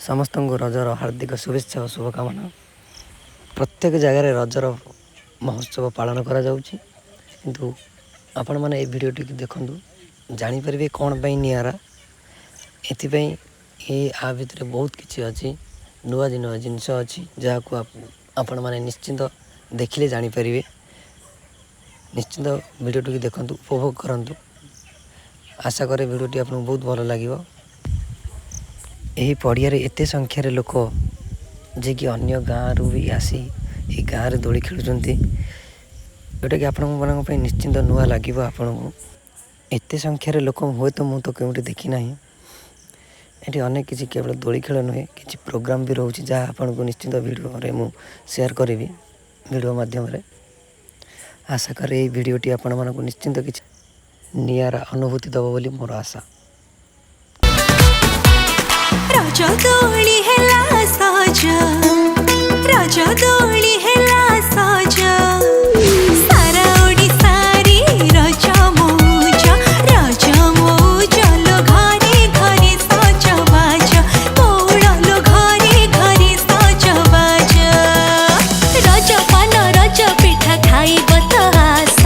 समस्त को रजर हार्दिक शुभेच्छा और शुभकामना। प्रत्येक जगार रजर महोत्सव पालन करा जाउछि, किंतु आपण मैंने ये भिडियोटी देखु जानीपर कौन पर निरा ये आ भितर बहुत किसी अच्छी नुआ नुआ जिनस अच्छी जहाँ आपण मैंने निश्चिंत देखिले जानीपर। निश्चिंत भिडियोटी देखु उपभोग करूँ। आशा करे भिडियोटी आपको बहुत भल लगे। यही पड़िया एत संख्यार लोक जे कि अन्य गाँव रु भी आसी ये गाँव में दोली खेलुंट जोटा कि आपण मानी निश्चिंत नुआ लगे। आपण को एत संख्यार लोक हुए तो मुझे तो कौटी देखी ना। ये अनेक किसी केवल दोली खेल नुहे कि प्रोग्राम भी रोचे जहाँ आपन को निश्चिंत वीडियो मु शेयर करी वीडियो माध्यम। आशा करे ये भिडियोटी आपण मानक निश्चिंत किसी नियारा अनुभूति दब बोली मोर आशा। रज दोली हेला सज, रज दोली हेला सज, सारा ओडिसा रे रज मौज, रज मौज लो घरे घरे सजबाज, कौड़ लो घरे घरे सजबाज। रज पान रज पिठा खाइब त आस,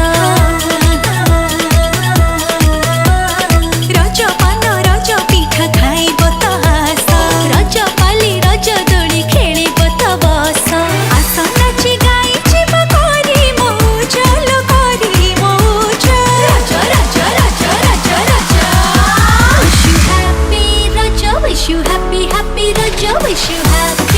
रज पान रज पिठा खाइब त आस, रज पाली रज दोली खेलिब त बस। आस नाची गाई जीव करी मौज लो करी मौज। रज रज रज रज रज wish you happy रज, wish you happy happy रज, wish you happy।